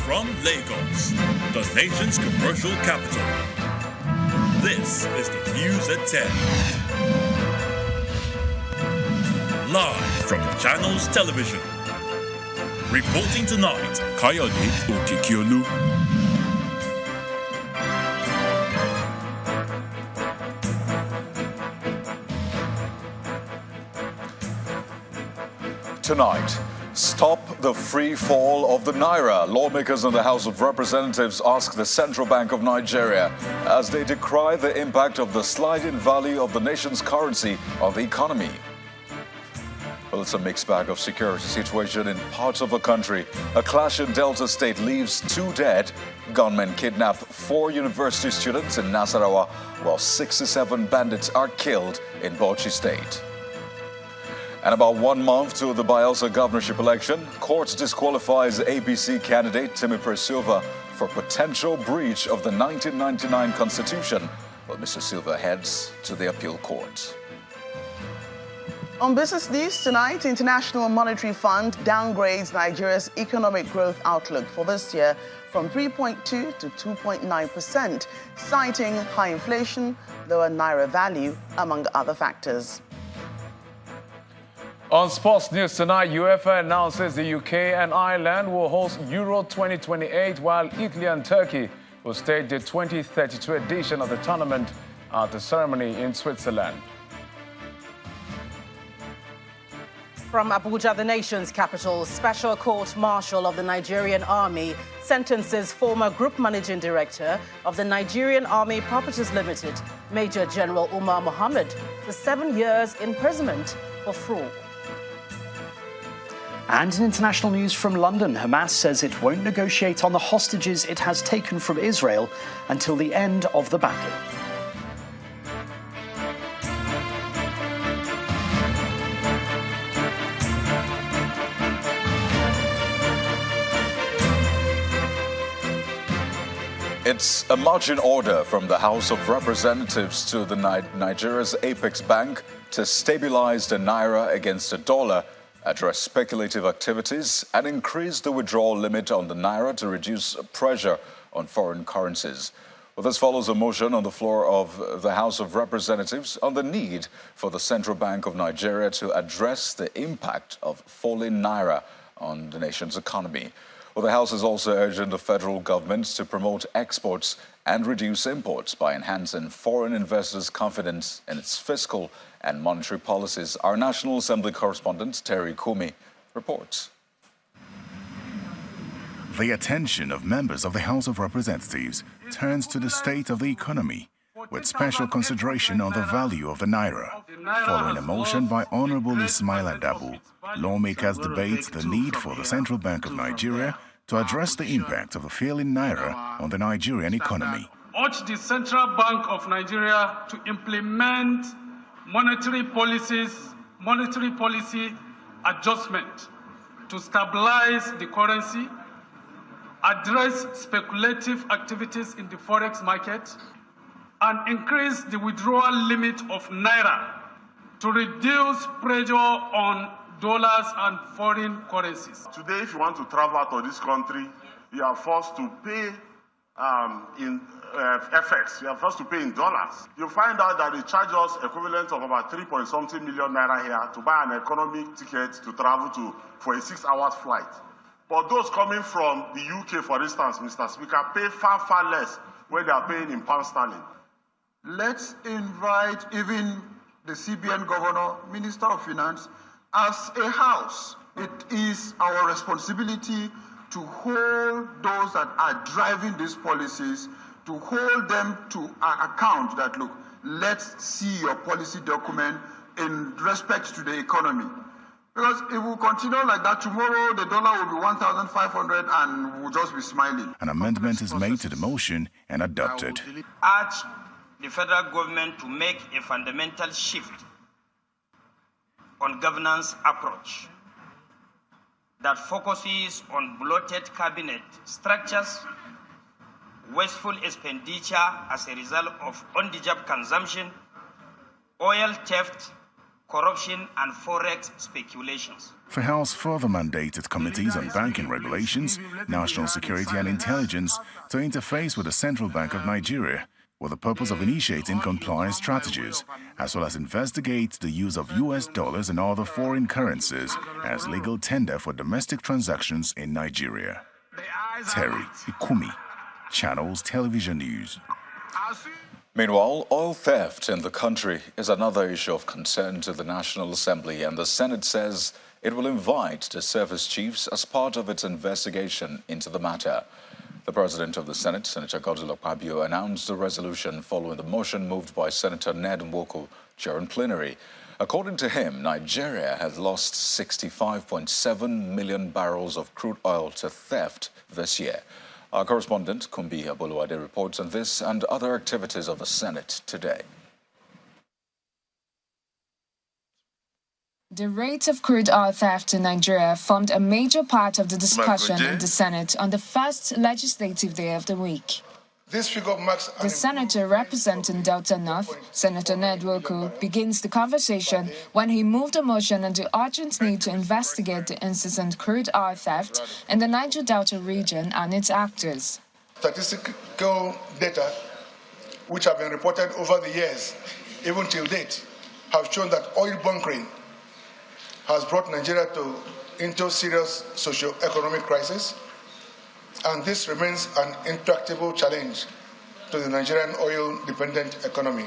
From Lagos, the nation's commercial capital, this is the News at 10. Live from Channels Television. Reporting tonight, Kayode Okikiolu. Tonight, stop the free fall of the Naira. Lawmakers in the House of Representatives ask the Central Bank of Nigeria as they decry the impact of the slide in value of the nation's currency on the economy. Well, it's a mixed bag of security situation in parts of the country. A clash in Delta State leaves 2 dead. Gunmen kidnap 4 university students in Nasarawa, while 67 bandits are killed in Bosa State. And about 1 month to the Bayelsa governorship election, court disqualifies APC candidate Timothy Silva for potential breach of the 1999 Constitution. Well, Mr. Silva heads to the appeal court. On business news tonight, International Monetary Fund downgrades Nigeria's economic growth outlook for this year from 3.2 to 2.9%, citing high inflation, lower Naira value, among other factors. On sports news tonight, UEFA announces the UK and Ireland will host Euro 2028, while Italy and Turkey will stage the 2032 edition of the tournament at the ceremony in Switzerland. From Abuja, the nation's capital, Special Court Martial of the Nigerian Army sentences former Group Managing Director of the Nigerian Army Properties Limited, Major General Omar Muhammad, to 7 years imprisonment for fraud. And in international news from London, Hamas says it won't negotiate on the hostages it has taken from Israel until the end of the battle. It's a marching order from the House of Representatives to the Nigeria's apex bank to stabilize the Naira against the dollar, address speculative activities, and increase the withdrawal limit on the Naira to reduce pressure on foreign currencies. Well, this follows a motion on the floor of the House of Representatives on the need for the Central Bank of Nigeria to address the impact of falling Naira on the nation's economy. Well, the House is also urging the federal government to promote exports and reduce imports by enhancing foreign investors' confidence in its fiscal and monetary policies. Our National Assembly correspondent, Terry Kumi, reports. The attention of members of the House of Representatives turns to the state of the economy, with special consideration on the value of the Naira. Following a motion by Honorable Ismail Adabu, lawmakers debate the need for the Central Bank of Nigeria to address the impact of the failing Naira on the Nigerian economy. Urge the Central Bank of Nigeria to implement monetary policy adjustment to stabilize the currency, address speculative activities in the forex market, and increase the withdrawal limit of Naira to reduce pressure on dollars and foreign currencies. Today, if you want to travel out of this country, you are forced to pay in FX. You are forced to pay in dollars. You find out that they charge us equivalent of about 3-point-something million Naira here to buy an economy ticket to travel to for a 6-hour flight. But those coming from the UK, for instance, Mr. Speaker, pay far, far less when they are paying in pound sterling. Let's invite even the CBN Governor, Minister of Finance, as a house. It is our responsibility to hold those that are driving these policies, to hold them to account that, look, let's see your policy document in respect to the economy. Because if we continue like that, tomorrow the dollar will be 1,500 and we'll just be smiling. An amendment is made to the motion and adopted. Urge the federal government to make a fundamental shift on governance approach that focuses on bloated cabinet structures, wasteful expenditure as a result of undeserved consumption, oil theft, corruption, and forex speculations. The House further mandated committees on banking regulations, national security and intelligence to interface with the Central Bank of Nigeria with the purpose of initiating compliance strategies, as well as investigate the use of US dollars and other foreign currencies as legal tender for domestic transactions in Nigeria. Terry Ikumi, Channels Television News. Meanwhile, oil theft in the country is another issue of concern to the National Assembly, and the Senate says it will invite the service chiefs as part of its investigation into the matter. The President of the Senate, Senator Godswill Akpabio, announced the resolution following the motion moved by Senator Ned Nwoko during plenary. According to him, Nigeria has lost 65.7 million barrels of crude oil to theft this year. Our correspondent, Kumbi Aboluwade, reports on this and other activities of the Senate today. The rate of crude oil theft in Nigeria formed a major part of the discussion in the Senate on the first legislative day of the week. This figure marks the senator representing Delta North, Senator Ned Nwoko, begins the conversation when he moved a motion on the urgent need to investigate the incessant crude oil theft in the Niger Delta region and its actors. Statistical data which have been reported over the years, even till date, have shown that oil bunkering has brought Nigeria into serious socio-economic crisis, and this remains an intractable challenge to the Nigerian oil-dependent economy.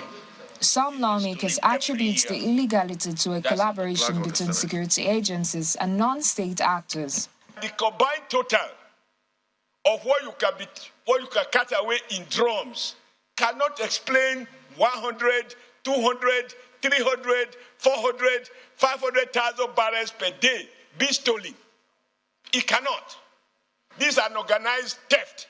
Some lawmakers attribute the illegality to a collaboration between security agencies and non-state actors. The combined total of what you can cut away in drums cannot explain 100, 200, 300, 400, 500,000 barrels per day being stolen. It cannot. These are an organized theft,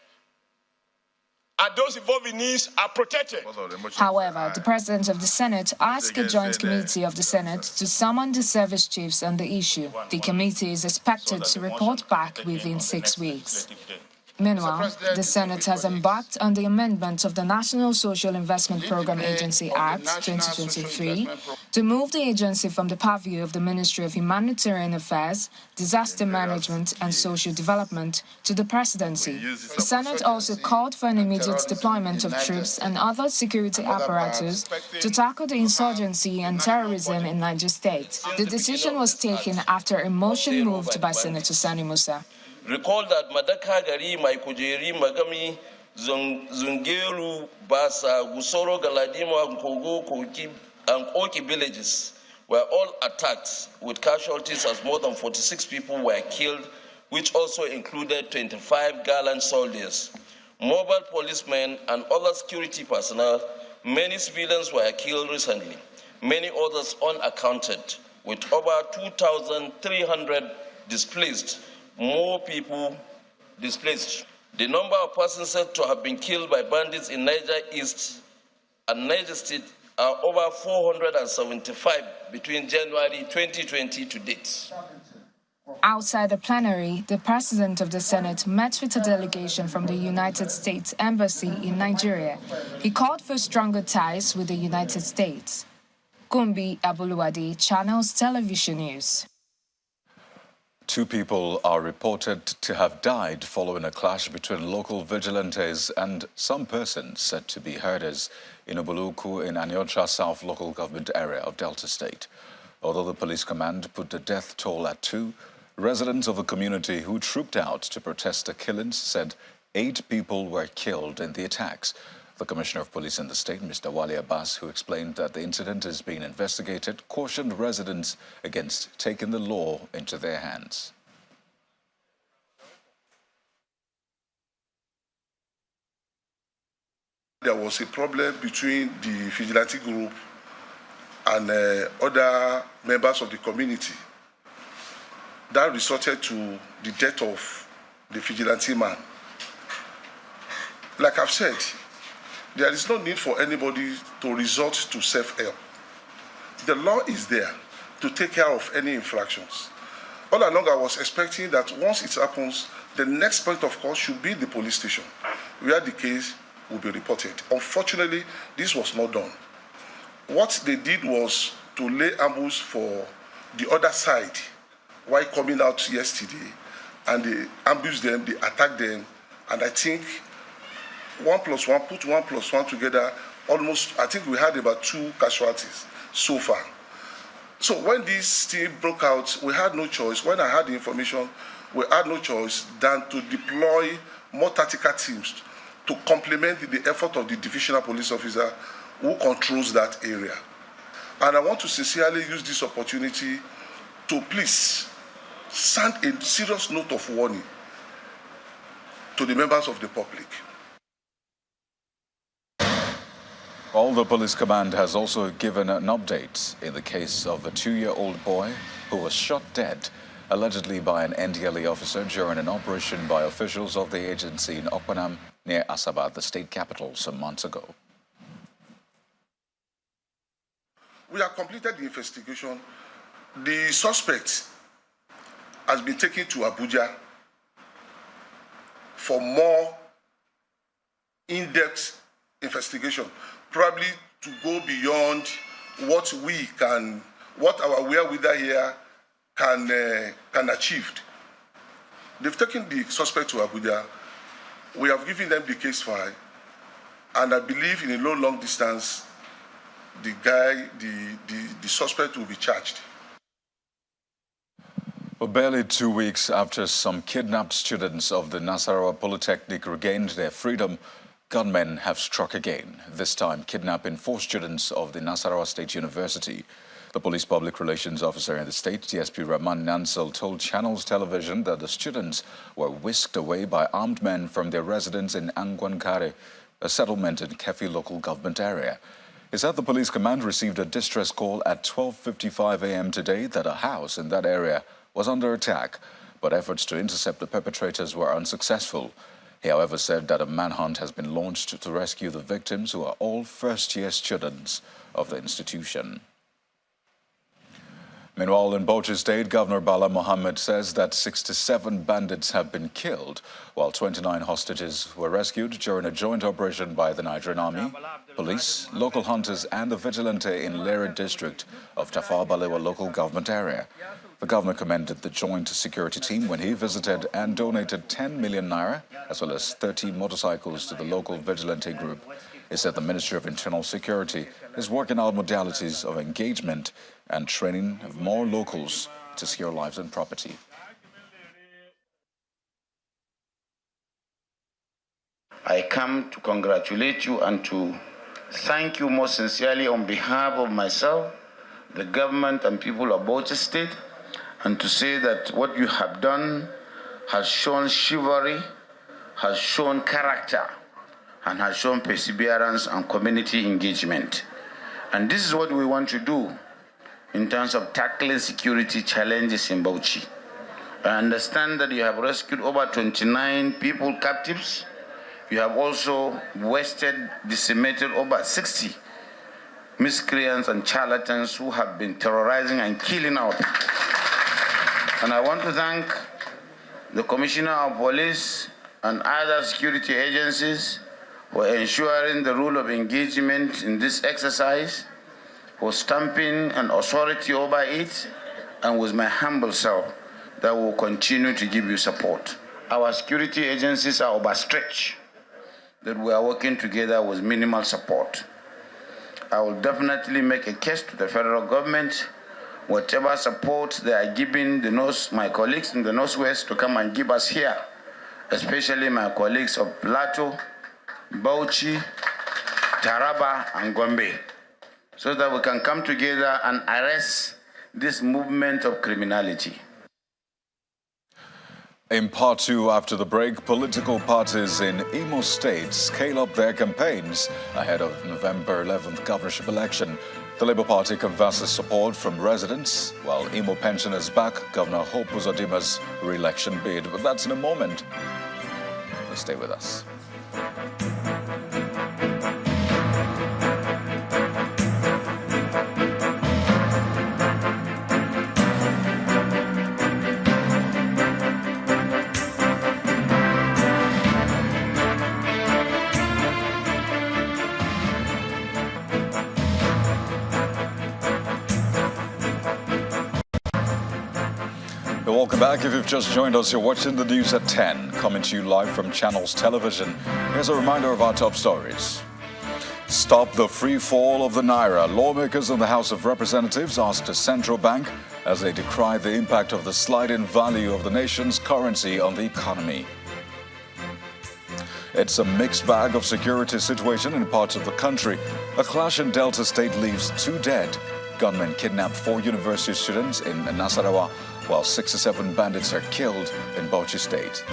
and those involved in these are protected. However, the President of the Senate asked a joint committee of the Senate to summon the service chiefs on the issue. The committee is expected to report back within 6 weeks. Meanwhile, the Senate has embarked on the amendment of the National Social Investment Program Agency Act 2023 to move the agency from the purview of the Ministry of Humanitarian Affairs, Disaster Management and Social Development to the Presidency. The Senate also called for an immediate deployment of troops and other security apparatus to tackle the insurgency and terrorism in Niger State. The decision was taken after a motion moved by Senator Sani Musa. Recall that Madaka Gari, Maikujeri, Magami, Zungeru, Basa, Gusoro, Galadima, Nkogo, Koki, and Oki villages were all attacked with casualties as more than 46 people were killed, which also included 25 gallant soldiers, mobile policemen, and other security personnel. Many civilians were killed recently, many others unaccounted, with over 2,300 displaced. More people displaced. The number of persons said to have been killed by bandits in Niger East and Niger State are over 475 between January 2020 to date. Outside the plenary, the President of the Senate met with a delegation from the United States Embassy in Nigeria. He called for stronger ties with the United States. Kumbi Aboluwade, Channels Television News. 2 people are reported to have died following a clash between local vigilantes and some persons said to be herders in Obuluku in Aniocha South local government area of Delta State. Although the police command put the death toll at 2, residents of the community who trooped out to protest the killings said 8 people were killed in the attacks. The Commissioner of Police in the state, Mr. Wale Abbas, who explained that the incident is being investigated, cautioned residents against taking the law into their hands. There was a problem between the vigilante group and other members of the community that resulted to the death of the vigilante man. Like I've said, there is no need for anybody to resort to self-help. The law is there to take care of any infractions. All along, I was expecting that once it happens, the next point of call should be the police station, where the case will be reported. Unfortunately, this was not done. What they did was to lay ambush for the other side while coming out yesterday, and they ambushed them, they attacked them, and I think 1 + 1, put 1 + 1 together, almost, I think we had about 2 casualties so far. So when this thing broke out, we had no choice. When I had the information, we had no choice than to deploy more tactical teams to complement the effort of the divisional police officer who controls that area. And I want to sincerely use this opportunity to please send a serious note of warning to the members of the public. Well, the police command has also given an update in the case of a 2-year-old boy who was shot dead, allegedly by an NDLA officer during an operation by officials of the agency in Okpanam near Asaba, the state capital, some months ago. We have completed the investigation. The suspect has been taken to Abuja for more in-depth investigation, probably to go beyond what our wherewithal here can achieve. They've taken the suspect to Abuja. We have given them the case file, and I believe in a long distance, the suspect will be charged. Well, barely 2 weeks after some kidnapped students of the Nasarawa Polytechnic regained their freedom, gunmen have struck again, this time kidnapping 4 students of the Nasarawa State University. The police public relations officer in the state, DSP Rahman Nansel, told Channels Television that the students were whisked away by armed men from their residence in Angwankare, a settlement in Kefi local government area. He said the police command received a distress call at 12:55 a.m. today that a house in that area was under attack, but efforts to intercept the perpetrators were unsuccessful. He, however, said that a manhunt has been launched to rescue the victims, who are all first-year students of the institution. Meanwhile, in Bosa State, Governor Bala Muhammad says that 67 bandits have been killed, while 29 hostages were rescued during a joint operation by the Nigerian Army, police, local hunters, and the vigilante in Lere district of Tafawa Balewa local government area. The governor commended the joint security team when he visited and donated 10 million naira, as well as 30 motorcycles to the local vigilante group. He said the Ministry of Internal Security is working out modalities of engagement and training of more locals to secure lives and property. I come to congratulate you and to thank you most sincerely on behalf of myself, the government and people of Bosa State, and to say that what you have done has shown chivalry, has shown character, and has shown perseverance and community engagement. And this is what we want to do in terms of tackling security challenges in Bauchi. I understand that you have rescued over 29 people captives. You have also decimated over 60 miscreants and charlatans who have been terrorizing and killing out. And I want to thank the Commissioner of Police and other security agencies for ensuring the rule of engagement in this exercise, for stamping an authority over it, and with my humble self, that will continue to give you support. Our security agencies are overstretched, that we are working together with minimal support. I will definitely make a case to the federal government, whatever support they are giving my colleagues in the Northwest to come and give us here, especially my colleagues of Plateau, Bauchi, Taraba, and Gombe, so that we can come together and arrest this movement of criminality. In part 2, after the break, political parties in Imo State scale up their campaigns ahead of November 11th governorship election. The Labour Party canvasses support from residents, while Imo pensioners back Governor Hope Uzodima's re-election bid. But that's in a moment. Stay with us. welcome back. If you've just joined us, you're watching the news at 10, coming to you live from Channels Television. Here's a reminder of our top stories. Stop the free fall of the Naira. Lawmakers in the House of Representatives asked the central bank as they decry the impact of the sliding value of the nation's currency on the economy. It's a mixed bag of security situation in parts of the country. A clash in Delta State leaves 2 dead. Gunmen kidnapped 4 university students in Nasarawa, while 67 bandits are killed in Bosa State.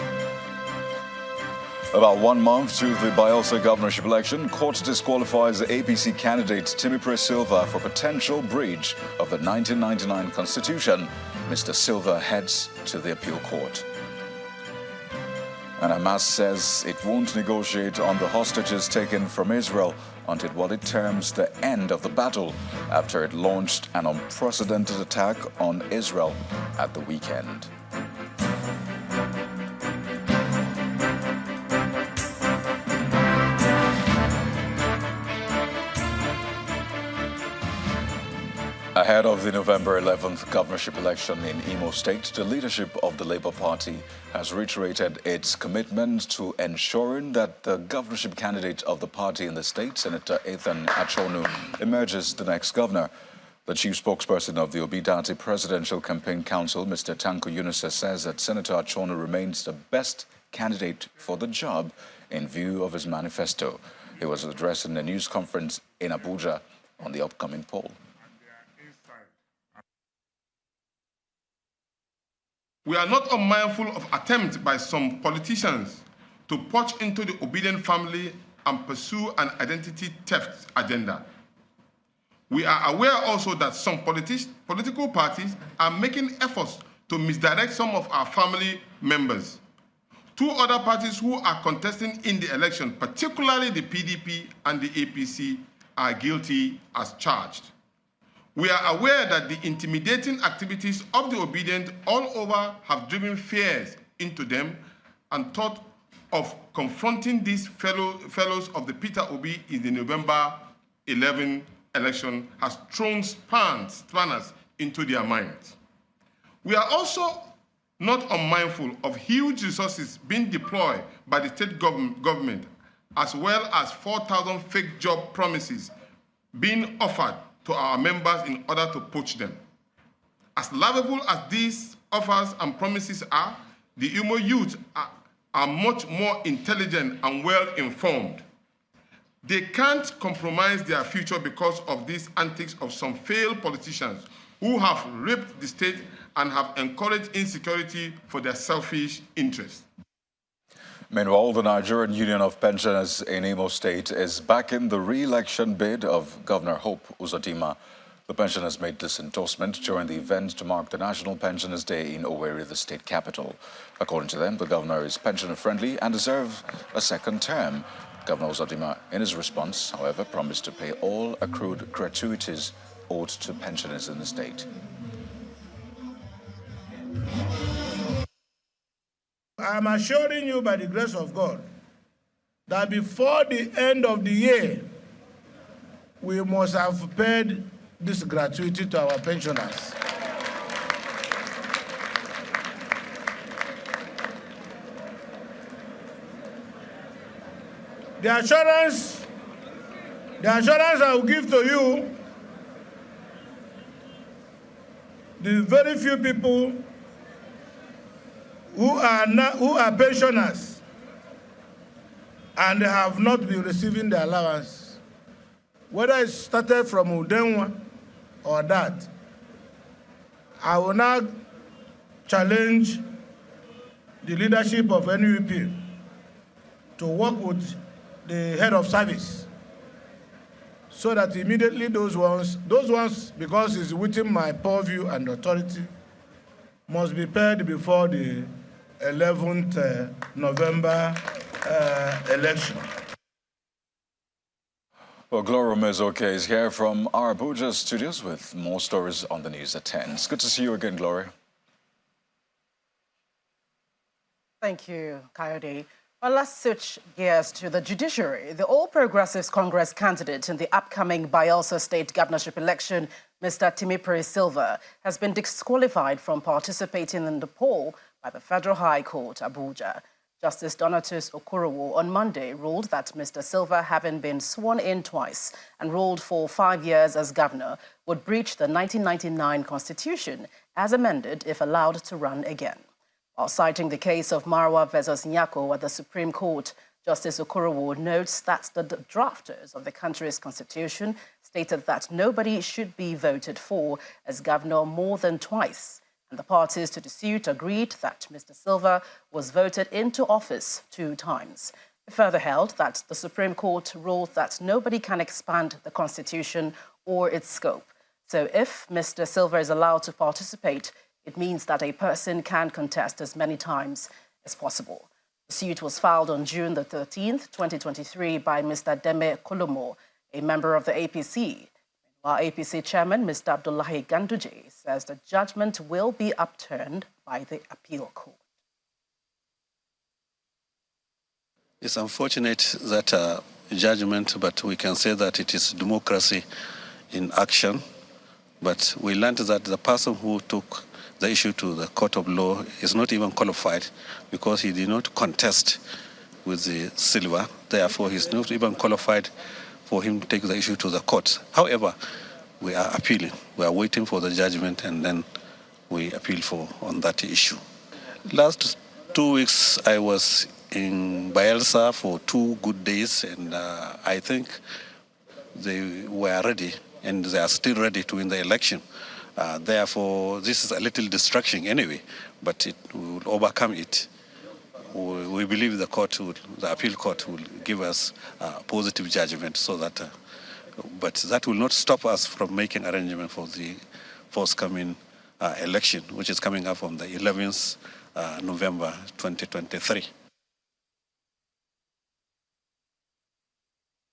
About 1 month to the Bosa governorship election, court disqualifies the APC candidate Timipre Silva for potential breach of the 1999 constitution. Mr. Silva heads to the appeal court. And Hamas says it won't negotiate on the hostages taken from Israel until what it terms the end of the battle after it launched an unprecedented attack on Israel at the weekend. Ahead of the November 11th governorship election in Imo State, the leadership of the Labour Party has reiterated its commitment to ensuring that the governorship candidate of the party in the state, Senator Ethan Achonu, emerges the next governor. The chief spokesperson of the Obidati Presidential Campaign Council, Mr. Tanko Yunusa, says that Senator Achonu remains the best candidate for the job in view of his manifesto. He was addressing a news conference in Abuja on the upcoming poll. We are not unmindful of attempts by some politicians to poach into the obedient family and pursue an identity theft agenda. We are aware also that some political parties are making efforts to misdirect some of our family members. 2 other parties who are contesting in the election, particularly the PDP and the APC, are guilty as charged. We are aware that the intimidating activities of the obedient all over have driven fears into them, and thought of confronting these fellows of the Peter Obi in the November 11 election has thrown spanners into their minds. We are also not unmindful of huge resources being deployed by the state government, as well as 4,000 fake job promises being offered to our members in order to poach them. As laughable as these offers and promises are, the Imo youth are much more intelligent and well-informed. They can't compromise their future because of these antics of some failed politicians who have raped the state and have encouraged insecurity for their selfish interests. Meanwhile, the Nigerian Union of Pensioners in Imo State is backing the re-election bid of Governor Hope Uzodinma. The pensioners made this endorsement during the event to mark the National Pensioners Day in Owerri, the state capital. According to them, the governor is pensioner-friendly and deserves a second term. Governor Uzodinma, in his response, however, promised to pay all accrued gratuities owed to pensioners in the state. I'm assuring you by the grace of God that before the end of the year, we must have paid this gratuity to our pensioners. The assurance I will give to you, the very few people who are pensioners and have not been receiving the allowance, whether it started from Udenwa or that, I will now challenge the leadership of NUP to work with the head of service so that immediately those ones, because it's within my purview and authority, must be paid before the 11th November election. Well, Gloria Mezoke is here from our Abuja studios with more stories on the news at 10. It's good to see you again, Gloria. Thank you, Coyote. Well, let's switch gears to the judiciary. The All Progressives Congress candidate in the upcoming Bayelsa State governorship election, Mr. Timipre Silva has been disqualified from participating in the poll by the Federal High Court, Abuja. Justice Donatus Okorowo on Monday ruled that Mr. Silva, having been sworn in twice and ruled for 5 years as governor, would breach the 1999 Constitution as amended if allowed to run again. While citing the case of Marwa versus Nyako at the Supreme Court, Justice Okorowo notes that the drafters of the country's constitution stated that nobody should be voted for as governor more than twice, and the parties to the suit agreed that Mr. Silva was voted into office 2 times. It further held that the Supreme Court ruled that nobody can expand the constitution or its scope. So if Mr. Silva is allowed to participate, it means that a person can contest as many times as possible. The suit was filed on June the 13th, 2023 by Mr. Deme Kolomo, a member of the APC. While APC chairman, Mr. Abdullahi Ganduje, says the judgment will be upturned by the appeal court. It's unfortunate that judgment, but we can say that it is democracy in action. But we learned that the person who took the issue to the court of law is not even qualified because he did not contest with the Silva. Therefore, he's not even qualified for him to take the issue to the court. However, we are appealing. We are waiting for the judgment and then we appeal on that issue. Last 2 weeks, I was in Bayelsa for 2 good days, and I think they were ready, and they are still ready to win the election. Therefore, this is a little distraction anyway, but we will overcome it. We believe the appeal court will give us a positive judgment, so that, but that will not stop us from making arrangement for the forthcoming election, which is coming up on the 11th November 2023.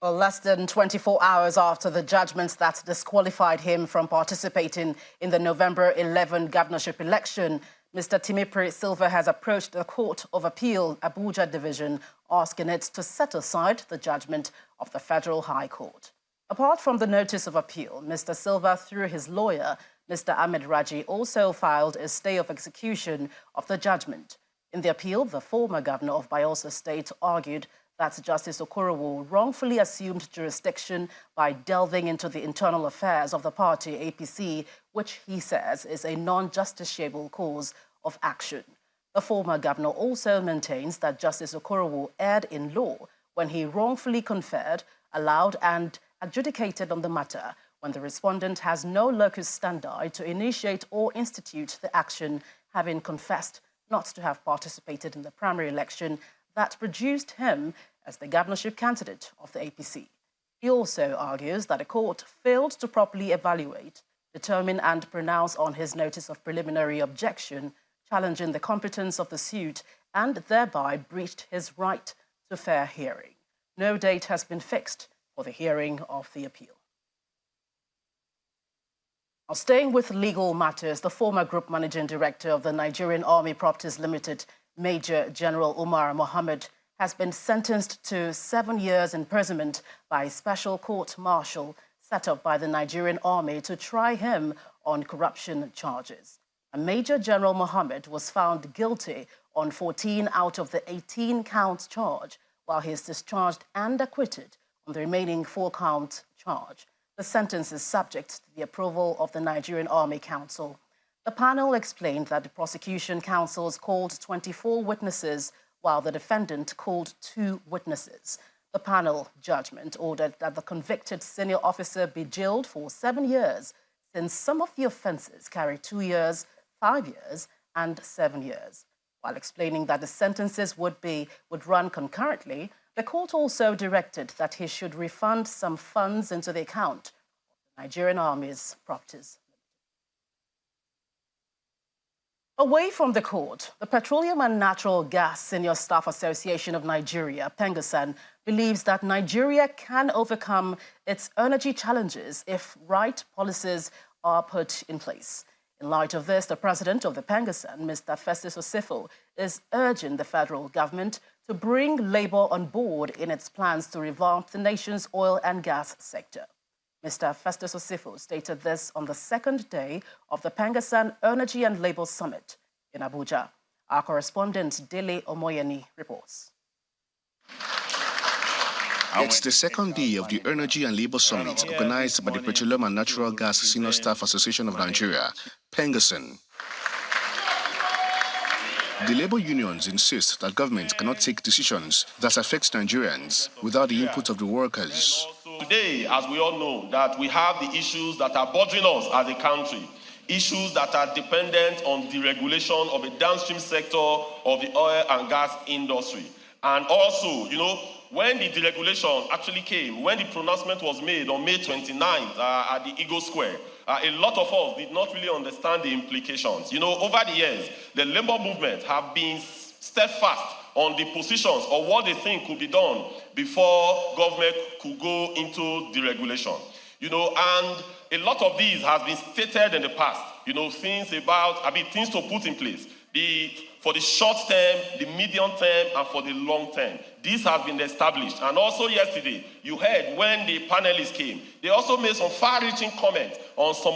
Well, less than 24 hours after the judgment that disqualified him from participating in the November 11 governorship election, Mr. Timipre Silva has approached the Court of Appeal, Abuja Division, asking it to set aside the judgment of the Federal High Court. Apart from the notice of appeal, Mr. Silva, through his lawyer, Mr. Ahmed Raji, also filed a stay of execution of the judgment. In the appeal, the former governor of Bosa State argued that Justice Okorowo wrongfully assumed jurisdiction by delving into the internal affairs of the party, APC, which he says is a non-justiciable cause of action. The former governor also maintains that Justice Okorowo erred in law when he wrongfully conferred, allowed and adjudicated on the matter when the respondent has no locus standi to initiate or institute the action, having confessed not to have participated in the primary election that produced him as the governorship candidate of the APC. He also argues that the court failed to properly evaluate, determine and pronounce on his notice of preliminary objection, challenging the competence of the suit and thereby breached his right to fair hearing. No date has been fixed for the hearing of the appeal. Now, staying with legal matters, the former group managing director of the Nigerian Army Properties Limited, Major General Omar Muhammad, has been sentenced to 7 years imprisonment by a special court-martial set up by the Nigerian Army to try him on corruption charges. And Major General Muhammad was found guilty on 14 out of the 18-count charge, while he is discharged and acquitted on the remaining 4-count charge. The sentence is subject to the approval of the Nigerian Army Council. The panel explained that the prosecution counsels called 24 witnesses, while the defendant called 2 witnesses. The panel judgment ordered that the convicted senior officer be jailed for 7 years, since some of the offences carry 2 years, 5 years, and 7 years. While explaining that the sentences would run concurrently, the court also directed that he should refund some funds into the account of the Nigerian Army's properties. Away from the court, the Petroleum and Natural Gas Senior Staff Association of Nigeria, PENGASAN, believes that Nigeria can overcome its energy challenges if right policies are put in place. In light of this, the president of the PENGASAN, Mr. Festus Osifo, is urging the federal government to bring labor on board in its plans to revamp the nation's oil and gas sector. Mr. Festus Osifo stated this on the second day of the Pengassan Energy and Labour Summit in Abuja. Our correspondent, Dele Omoyeni, reports. It's the second day of the Energy and Labour Summit organized by the Petroleum and Natural Gas Senior Staff Association of Nigeria, Pengassan. The labor unions insist that government cannot take decisions that affect Nigerians without the input of the workers. Today, as we all know, that we have the issues that are bothering us as a country, issues that are dependent on the regulation of the downstream sector of the oil and gas industry. And also, when the deregulation actually came, when the pronouncement was made on May 29th at the Eagle Square, a lot of us did not really understand the implications. Over the years, the labor movement have been steadfast on the positions of what they think could be done before government could go into deregulation. And a lot of these has been stated in the past, things to put in place. For the short term, the medium term, and for the long term. This has been established. And also yesterday, you heard when the panelists came, they also made some far-reaching comments on some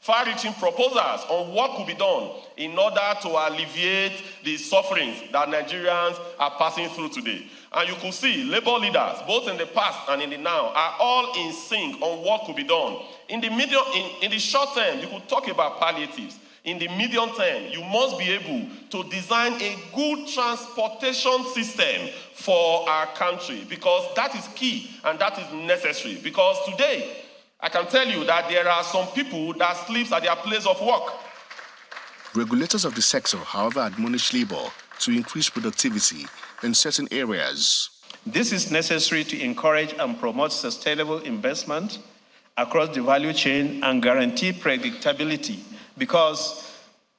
far-reaching proposals on what could be done in order to alleviate the sufferings that Nigerians are passing through today. And you could see labor leaders, both in the past and in the now, are all in sync on what could be done. In the short term, you could talk about palliatives. In the medium term, you must be able to design a good transportation system for our country, because that is key and that is necessary. Because today, I can tell you that there are some people that sleep at their place of work. Regulators of the sector, however, admonish labor to increase productivity in certain areas. This is necessary to encourage and promote sustainable investment across the value chain and guarantee predictability, because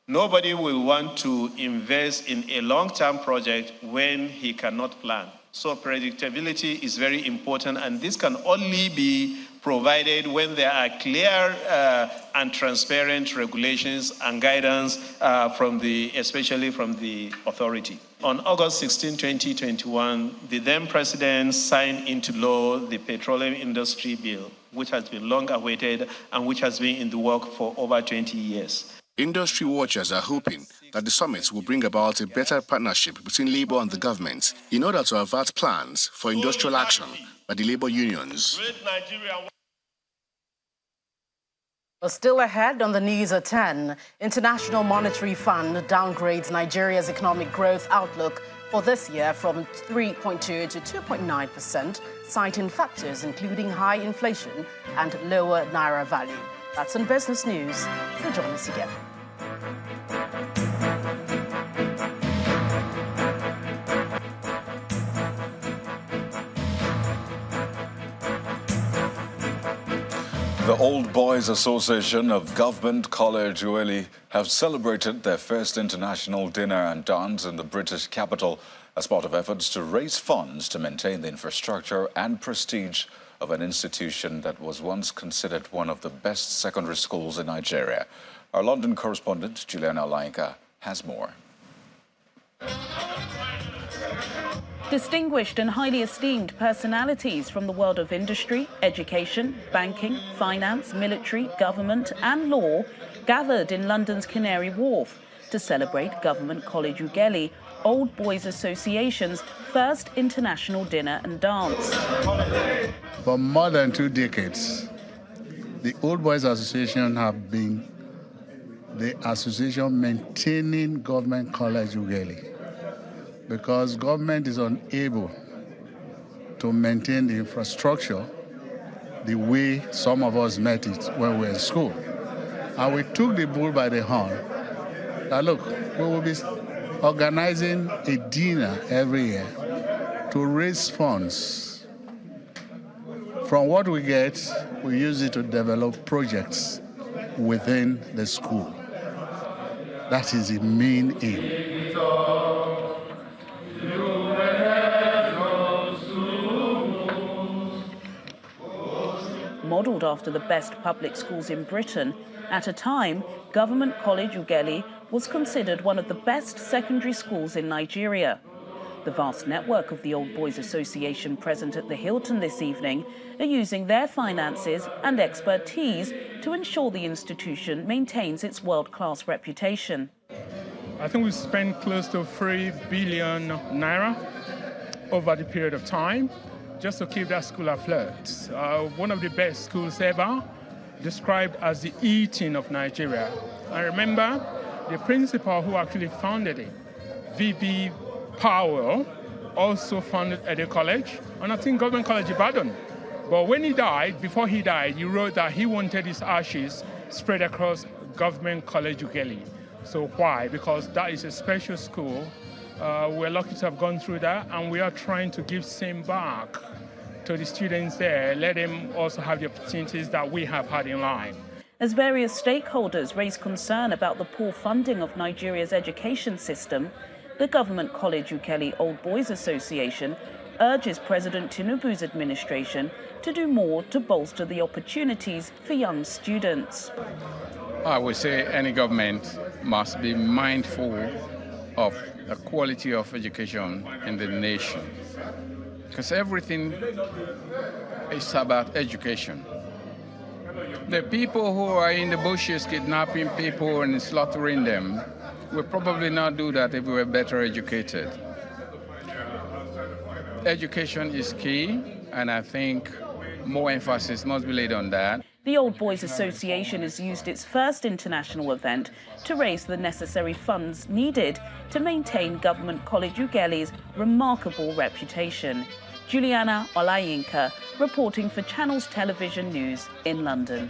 nobody will want to invest in a long-term project when he cannot plan. So predictability is very important, and this can only be provided when there are clear and transparent regulations and guidance especially from the authority. On August 16, 2021, the then president signed into law the Petroleum Industry Bill, which has been long awaited and which has been in the work for over 20 years. Industry watchers are hoping that the summit will bring about a better partnership between labor and the government in order to avert plans for industrial action by the labor unions. Still ahead on the news at 10, International Monetary Fund downgrades Nigeria's economic growth outlook for this year from 3.2 to 2.9%, citing factors including high inflation and lower naira value. That's in business news, so join us again. The Old Boys Association of Government College Ueli have celebrated their first international dinner and dance in the British capital as part of efforts to raise funds to maintain the infrastructure and prestige of an institution that was once considered one of the best secondary schools in Nigeria. Our London correspondent, Juliana Lainka, has more. Distinguished and highly esteemed personalities from the world of industry, education, banking, finance, military, government and law gathered in London's Canary Wharf to celebrate Government College Ughelli, Old Boys Association's first international dinner and dance. For more than 2 decades, the Old Boys Association have been the association maintaining Government College Ughelli, because government is unable to maintain the infrastructure the way some of us met it when we were in school. And we took the bull by the horn. Now look, we will be organizing a dinner every year to raise funds. From what we get, we use it to develop projects within the school. That is the main aim. Modelled after the best public schools in Britain, at a time, Government College Ughelli was considered one of the best secondary schools in Nigeria. The vast network of the Old Boys Association present at the Hilton this evening are using their finances and expertise to ensure the institution maintains its world-class reputation. I think we spent close to 3 billion naira over the period of time just to keep that school afloat. One of the best schools ever, described as the eating of Nigeria. I remember the principal who actually founded it, V.B. Powell, also founded at the college, and I think Government College Ibadan. But when he died, before he died, he wrote that he wanted his ashes spread across Government College Ughelli. So why? Because that is a special school. We're lucky to have gone through that, and we are trying to give same back to the students there, let them also have the opportunities that we have had in life. As various stakeholders raise concern about the poor funding of Nigeria's education system, the Government College Ughelli Old Boys Association urges President Tinubu's administration to do more to bolster the opportunities for young students. I would say any government must be mindful of the quality of education in the nation, because everything is about education. The people who are in the bushes kidnapping people and slaughtering them will probably not do that if we were better educated. Education is key, and I think more emphasis must be laid on that. The Old Boys Association has used its first international event to raise the necessary funds needed to maintain Government College Ughelli's remarkable reputation. Juliana Olayinka, reporting for Channels Television News in London.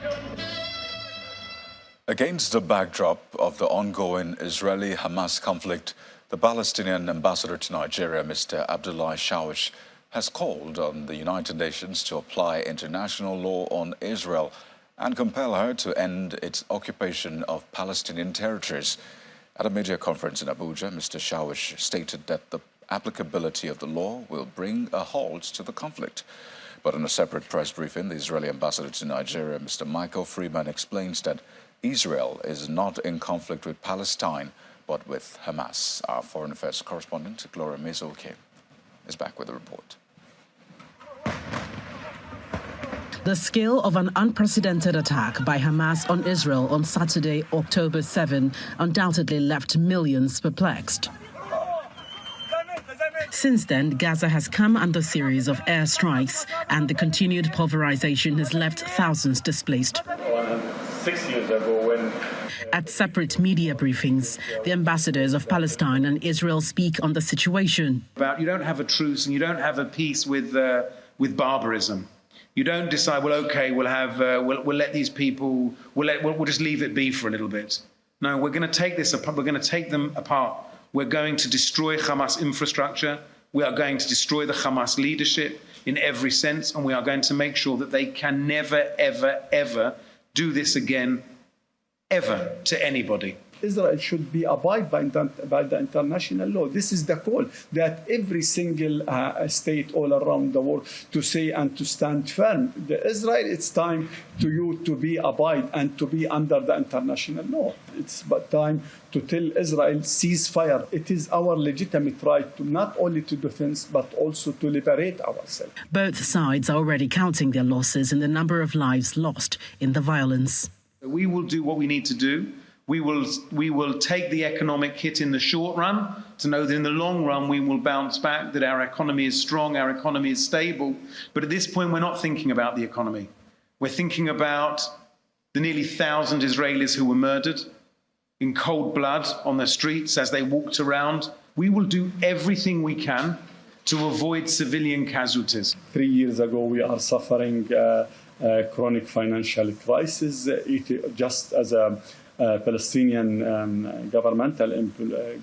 Against the backdrop of the ongoing Israeli-Hamas conflict, the Palestinian ambassador to Nigeria, Mr. Abdullah Shawish, has called on the United Nations to apply international law on Israel and compel her to end its occupation of Palestinian territories. At a media conference in Abuja, Mr. Shawish stated that the applicability of the law will bring a halt to the conflict. But in a separate press briefing, the Israeli ambassador to Nigeria, Mr. Michael Freeman, explains that Israel is not in conflict with Palestine, but with Hamas. Our foreign affairs correspondent, Gloria Mezoke, is back with a report. The scale of an unprecedented attack by Hamas on Israel on Saturday, October 7, undoubtedly left millions perplexed. Since then, Gaza has come under a series of airstrikes, and the continued pulverization has left thousands displaced. 6 years ago, when at separate media briefings, the ambassadors of Palestine and Israel speak on the situation. You don't have a truce and you don't have a peace with barbarism. You don't decide, well, okay, we'll let these people, we'll just leave it be for a little bit. No, we're going to take this apart. We're going to take them apart. We're going to destroy Hamas infrastructure. We are going to destroy the Hamas leadership in every sense, and we are going to make sure that they can never, ever, ever do this again, ever, to anybody. Israel should be abide by the international law. This is the call that every single state all around the world to say and to stand firm. Israel, it's time to you to be abide and to be under the international law. It's but time to tell Israel ceasefire. It is our legitimate right to not only to defend but also to liberate ourselves. Both sides are already counting their losses in the number of lives lost in the violence. We will do what we need to do. We will take the economic hit in the short run to know that in the long run we will bounce back, that our economy is strong, our economy is stable. But at this point, we're not thinking about the economy. We're thinking about the nearly 1,000 Israelis who were murdered in cold blood on the streets as they walked around. We will do everything we can to avoid civilian casualties. 3 years ago, we are suffering chronic financial crisis, just as a Palestinian government employee.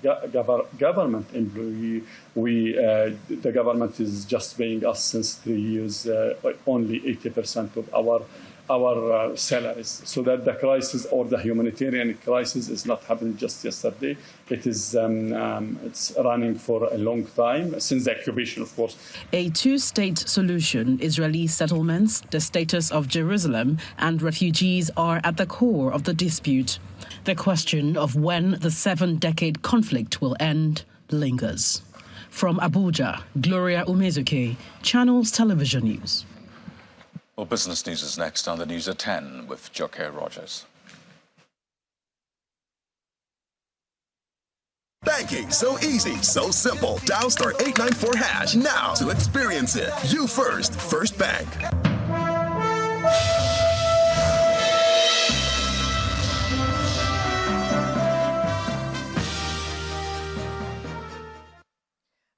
The government is just paying us since 3 years only 80% of our salaries. So that the crisis or the humanitarian crisis is not happening just yesterday. It is it's running for a long time, since the occupation, of course. A two-state solution, Israeli settlements, the status of Jerusalem, and refugees are at the core of the dispute. The question of when the 7-decade conflict will end lingers. From Abuja, Gloria Umezuke, Channels Television News. Well, business news is next on the news at 10 with Joke Rogers. Banking so easy, so simple. Dial *894# now to experience it. You first, First Bank.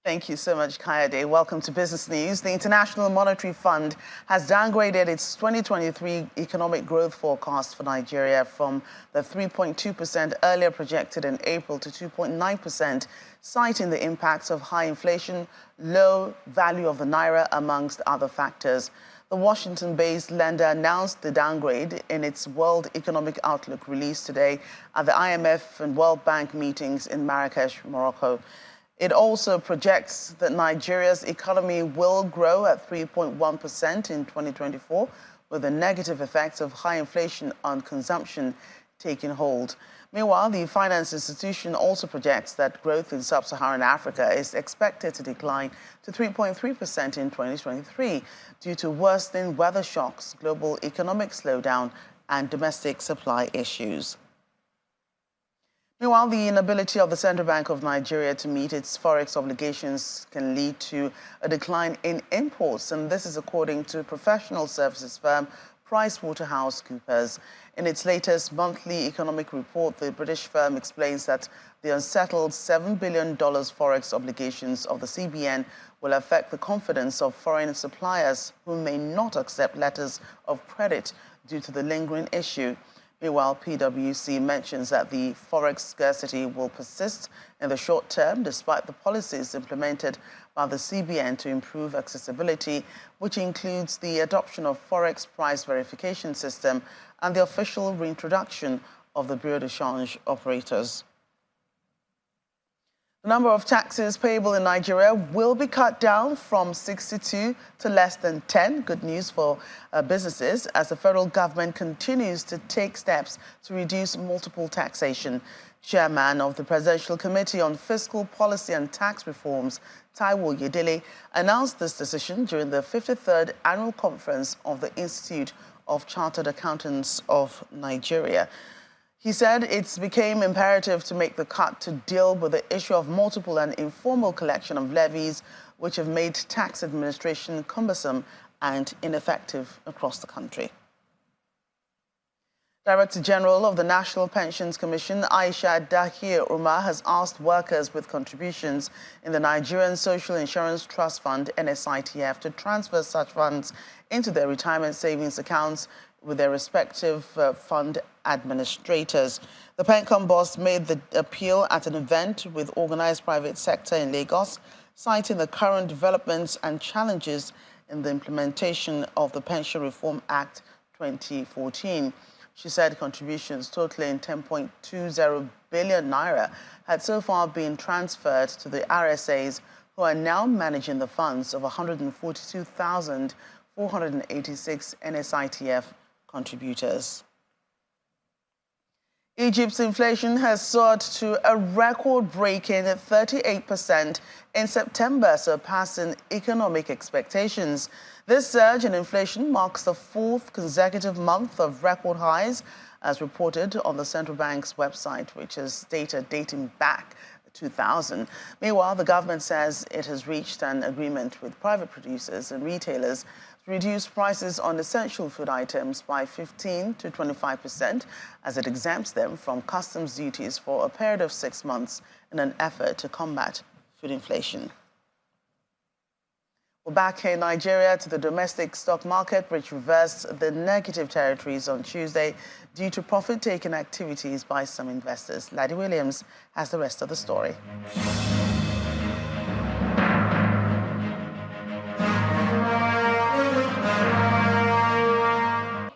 Thank you so much, Kayode. Welcome to Business News. The International Monetary Fund has downgraded its 2023 economic growth forecast for Nigeria from the 3.2% earlier projected in April to 2.9%, citing the impacts of high inflation, low value of the naira, amongst other factors. The Washington-based lender announced the downgrade in its World Economic Outlook released today at the IMF and World Bank meetings in Marrakesh, Morocco. It also projects that Nigeria's economy will grow at 3.1% in 2024, with the negative effects of high inflation on consumption taking hold. Meanwhile, the finance institution also projects that growth in sub-Saharan Africa is expected to decline to 3.3% in 2023 due to worsening weather shocks, global economic slowdown, and domestic supply issues. Meanwhile, the inability of the Central Bank of Nigeria to meet its forex obligations can lead to a decline in imports, and this is according to professional services firm PricewaterhouseCoopers. In its latest monthly economic report, the British firm explains that the unsettled $7 billion forex obligations of the CBN will affect the confidence of foreign suppliers who may not accept letters of credit due to the lingering issue. Meanwhile, PwC mentions that the forex scarcity will persist in the short term despite the policies implemented by the CBN to improve accessibility, which includes the adoption of forex price verification system and the official reintroduction of the Bureau de Change operators. The number of taxes payable in Nigeria will be cut down from 62 to less than 10. Good news for businesses as the federal government continues to take steps to reduce multiple taxation. Chairman of the Presidential Committee on Fiscal Policy and Tax Reforms, Taiwo Yedele, announced this decision during the 53rd Annual Conference of the Institute of Chartered Accountants of Nigeria. He said it became imperative to make the cut to deal with the issue of multiple and informal collection of levies, which have made tax administration cumbersome and ineffective across the country. Director General of the National Pensions Commission, Aisha Dahir Umar, has asked workers with contributions in the Nigerian Social Insurance Trust Fund, NSITF, to transfer such funds into their retirement savings accounts with their respective fund administrators. The PENCOM boss made the appeal at an event with organized private sector in Lagos, citing the current developments and challenges in the implementation of the Pension Reform Act 2014. She said contributions totaling 10.20 billion naira had so far been transferred to the RSAs, who are now managing the funds of 142,486 NSITF contributors. Egypt's inflation has soared to a record-breaking 38% in September, surpassing economic expectations. This surge in inflation marks the fourth consecutive month of record highs, as reported on the central bank's website, which is data dating back 2000. Meanwhile, the government says it has reached an agreement with private producers and retailers to reduce prices on essential food items by 15 to 25% as it exempts them from customs duties for a period of 6 months in an effort to combat food inflation. We're back in Nigeria to the domestic stock market, which reversed the negative territories on Tuesday due to profit-taking activities by some investors. Laddie Williams has the rest of the story.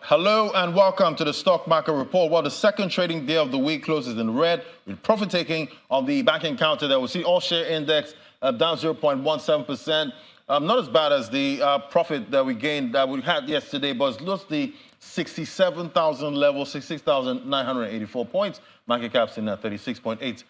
Hello and welcome to the Stock Market Report. Well, the second trading day of the week closes in red with profit-taking on the banking counter. There we see all-share index down 0.17%. Not as bad as the profit that we gained that we had yesterday, but it's just the 67,000 level, 66,984 points. Market cap's in at 36.8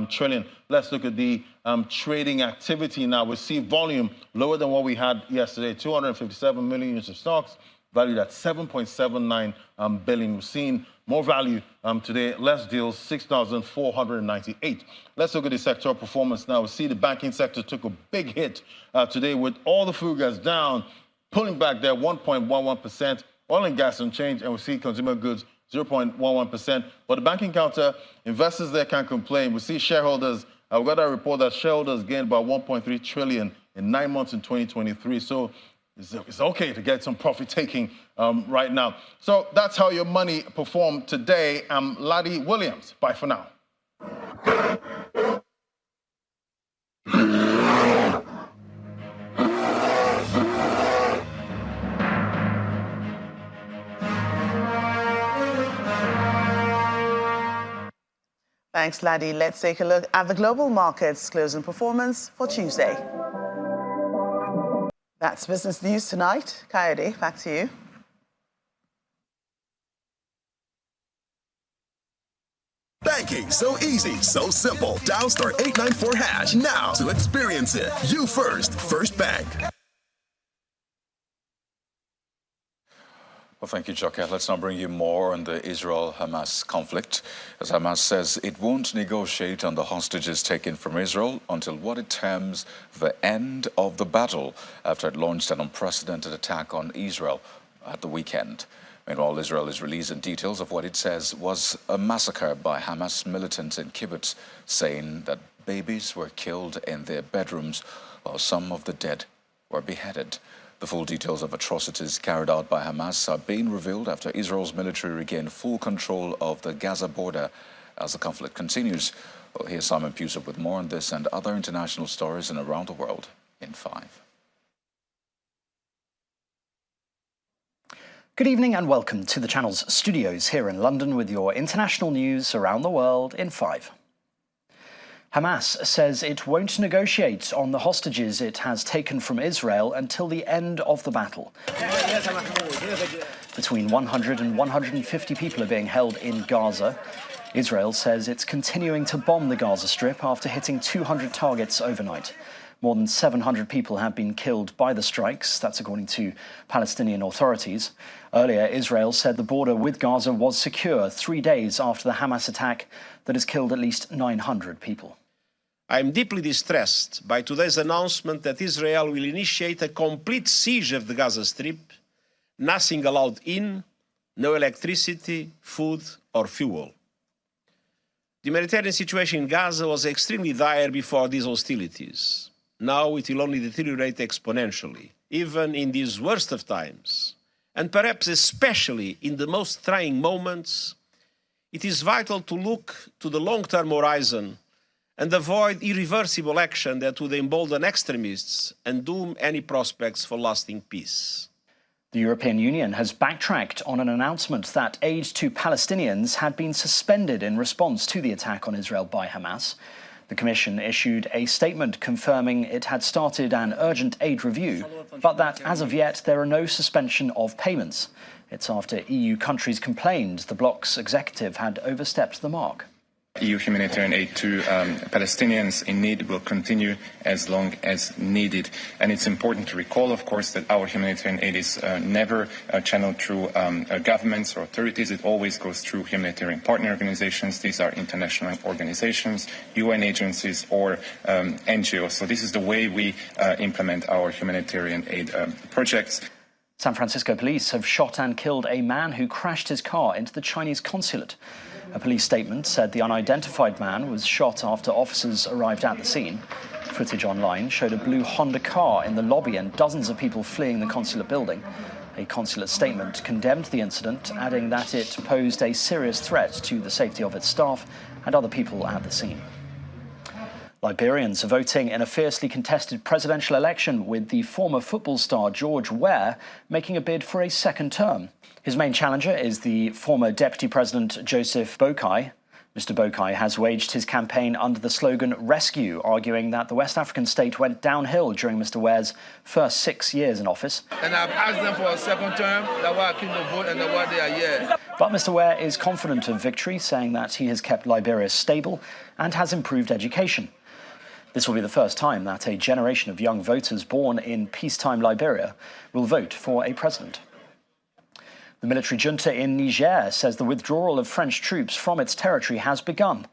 trillion. Let's look at the trading activity now. We see volume lower than what we had yesterday, 257 million units of stocks, valued at 7.79 billion. We've seen more value today, less deals, 6,498. Let's look at the sector performance now. We see the banking sector took a big hit today with all the figures down, pulling back there 1.11%. Oil and gas unchanged, and we see consumer goods 0.11%. But the banking counter, investors there can't complain. We see shareholders, we've got a report that shareholders gained about 1.3 trillion in 9 months in 2023. So it's okay to get some profit taking right now. So that's how your money performed today. I'm Laddie Williams. Bye for now. Thanks, Laddie. Let's take a look at the global markets closing performance for Tuesday. That's business news tonight. Kayode, back to you. Banking so easy, so simple. Dial *894# now to experience it. You first, First Bank. Well, thank you, Joker. Let's now bring you more on the Israel-Hamas conflict, as Hamas says it won't negotiate on the hostages taken from Israel until what it terms the end of the battle, after it launched an unprecedented attack on Israel at the weekend. Meanwhile, Israel is releasing details of what it says was a massacre by Hamas militants in kibbutz, saying that babies were killed in their bedrooms while some of the dead were beheaded. The full details of atrocities carried out by Hamas are being revealed after Israel's military regained full control of the Gaza border as the conflict continues. Well, here's Simon Pusip with more on this and other international stories and around the world in 5. Good evening and welcome to the channel's studios here in London with your international news around the world in 5. Hamas says it won't negotiate on the hostages it has taken from Israel until the end of the battle. Between 100 and 150 people are being held in Gaza. Israel says it's continuing to bomb the Gaza Strip after hitting 200 targets overnight. More than 700 people have been killed by the strikes. That's according to Palestinian authorities. Earlier, Israel said the border with Gaza was secure 3 days after the Hamas attack that has killed at least 900 people. I am deeply distressed by today's announcement that Israel will initiate a complete siege of the Gaza Strip, nothing allowed in, no electricity, food or fuel. The humanitarian situation in Gaza was extremely dire before these hostilities. Now it will only deteriorate exponentially, even in these worst of times. And perhaps especially in the most trying moments, it is vital to look to the long-term horizon and avoid irreversible action that would embolden extremists and doom any prospects for lasting peace. The European Union has backtracked on an announcement that aid to Palestinians had been suspended in response to the attack on Israel by Hamas. The Commission issued a statement confirming it had started an urgent aid review, but that as of yet there are no suspension of payments. It's after EU countries complained the bloc's executive had overstepped the mark. EU humanitarian aid to Palestinians in need will continue as long as needed. And it's important to recall, of course, that our humanitarian aid is never channeled through governments or authorities. It always goes through humanitarian partner organizations. These are international organizations, UN agencies, or NGOs. So this is the way we implement our humanitarian aid projects. San Francisco police have shot and killed a man who crashed his car into the Chinese consulate. A police statement said the unidentified man was shot after officers arrived at the scene. Footage online showed a blue Honda car in the lobby and dozens of people fleeing the consulate building. A consulate statement condemned the incident, adding that it posed a serious threat to the safety of its staff and other people at the scene. Liberians are voting in a fiercely contested presidential election, with the former football star George Weah making a bid for a second term. His main challenger is the former Deputy President Joseph Boakai. Mr. Boakai has waged his campaign under the slogan Rescue, arguing that the West African state went downhill during Mr. Weah's first 6 years in office. And I've asked them for a second term, that's why I came to vote and that's why they are here. But Mr. Ware is confident of victory, saying that he has kept Liberia stable and has improved education. This will be the first time that a generation of young voters born in peacetime Liberia will vote for a president. The military junta in Niger says the withdrawal of French troops from its territory has begun.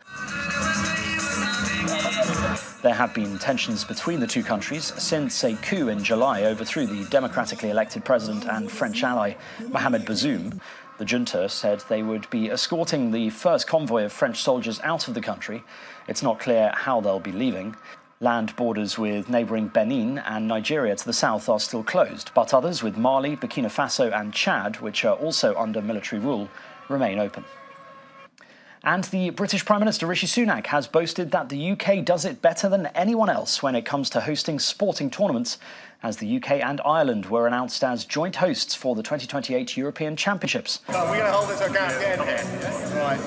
There have been tensions between the two countries since a coup in July overthrew the democratically elected president and French ally Mohamed Bazoum. The junta said they would be escorting the first convoy of French soldiers out of the country. It's not clear how they'll be leaving. Land borders with neighbouring Benin and Nigeria to the south are still closed, but others with Mali, Burkina Faso and Chad, which are also under military rule, remain open. And the British Prime Minister Rishi Sunak has boasted that the UK does it better than anyone else when it comes to hosting sporting tournaments, as the UK and Ireland were announced as joint hosts for the 2028 European Championships. So we're going to hold this again at the end here. Right.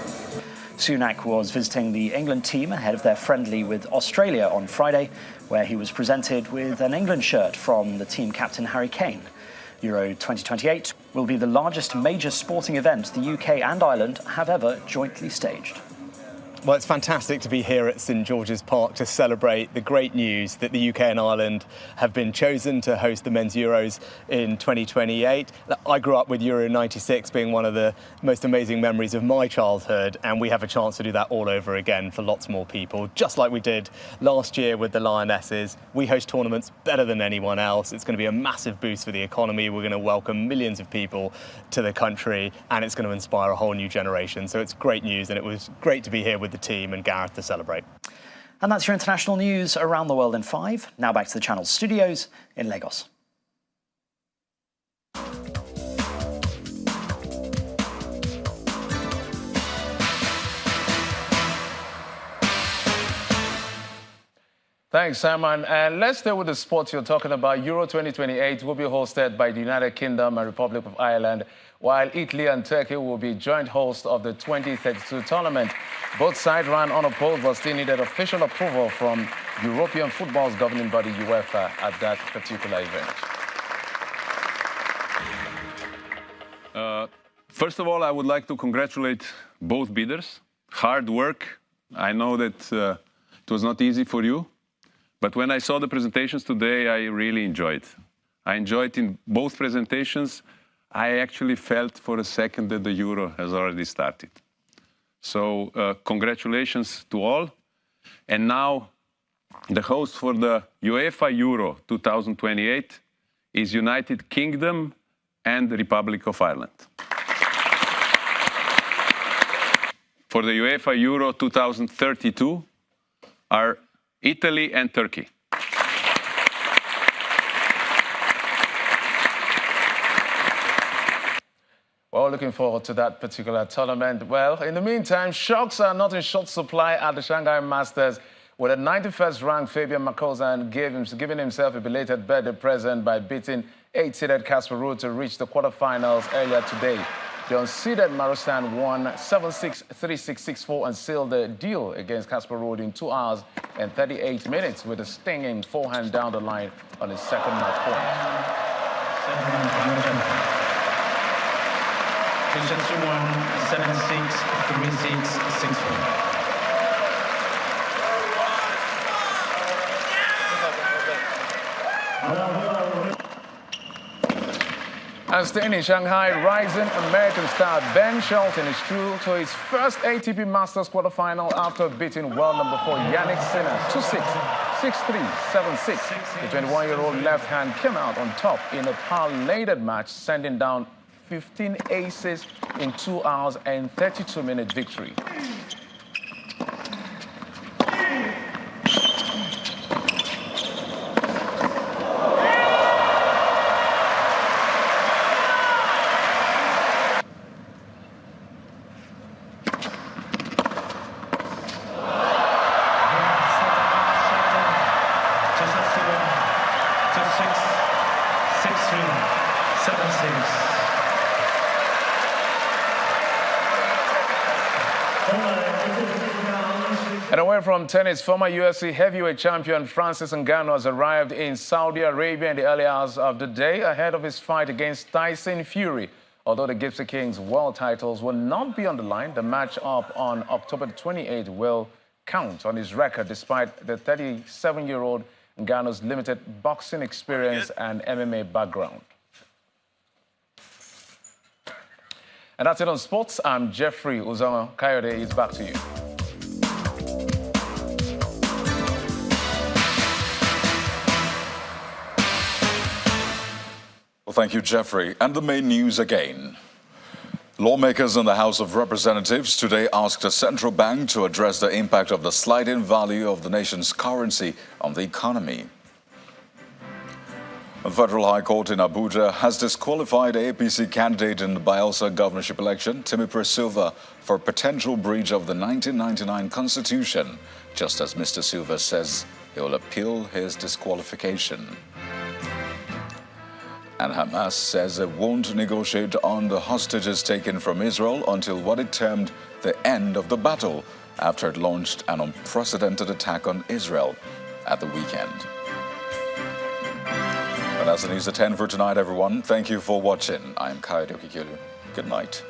Sunak was visiting the England team ahead of their friendly with Australia on Friday, where he was presented with an England shirt from the team captain Harry Kane. Euro 2028 will be the largest major sporting event the UK and Ireland have ever jointly staged. Well, it's fantastic to be here at St George's Park to celebrate the great news that the UK and Ireland have been chosen to host the Men's Euros in 2028. I grew up with Euro 96 being one of the most amazing memories of my childhood, and we have a chance to do that all over again for lots more people, just like we did last year with the Lionesses. We host tournaments better than anyone else. It's going to be a massive boost for the economy. We're going to welcome millions of people to the country, and it's going to inspire a whole new generation. So it's great news, and it was great to be here with the team and Gareth to celebrate. And that's your international news around the world in 5. Now back to the channel's studios in Lagos. Thanks, Simon. And let's stay with the sports you're talking about. Euro 2028 will be hosted by the United Kingdom and Republic of Ireland, while Italy and Turkey will be joint hosts of the 2032 tournament. Both sides ran unopposed, but still needed official approval from European football's governing body, UEFA, at that particular event. First of all, I would like to congratulate both bidders. Hard work. I know that it was not easy for you. But when I saw the presentations today, I really enjoyed. I enjoyed in both presentations. I actually felt for a second that the Euro has already started. So congratulations to all. And now the host for the UEFA Euro 2028 is United Kingdom and the Republic of Ireland. For the UEFA Euro 2032 are Italy and Turkey. Well, looking forward to that particular tournament. Well, in the meantime, Sharks are not in short supply at the Shanghai Masters, with a 91st ranked Fabian Marcosan giving himself a belated birthday present by beating 8-seeded Casper Ruud to reach the quarterfinals earlier today. The unseeded Marcosan won 7-6, 3-6, 6-4 and sealed the deal against Casper Ruud in 2 hours and 38 minutes with a stinging forehand down the line on his second match point. 7-6, 3-6, 6-4. And staying in Shanghai, rising American star Ben Shelton is through to his first ATP Masters quarterfinal after beating world number 4 Yannick Sinner 2-6, 6-3, 7-6. The 21-year-old left hand came out on top in a par-laden match, sending down 15 aces in 2 hours and 32-minute victory. And away from tennis, former UFC heavyweight champion Francis Ngannou has arrived in Saudi Arabia in the early hours of the day ahead of his fight against Tyson Fury Although the Gypsy Kings world titles will not be on the line, the match up on October 28 will count on his record despite the 37-year-old Ngannou's limited boxing experience and MMA background. And that's it on sports. I'm Jeffrey Uzoma. Kayode is back to you. Well, thank you, Jeffrey. And the main news again. Lawmakers in the House of Representatives today asked a central bank to address the impact of the sliding value of the nation's currency on the economy. The Federal High Court in Abuja has disqualified APC candidate in the Bosa governorship election, Timipre Silva, for potential breach of the 1999 Constitution, just as Mr. Silva says he will appeal his disqualification. And Hamas says it won't negotiate on the hostages taken from Israel until what it termed the end of the battle, after it launched an unprecedented attack on Israel at the weekend. And that's the news at 10 for tonight, everyone. Thank you for watching. I'm Kayode Okikulu. Good night.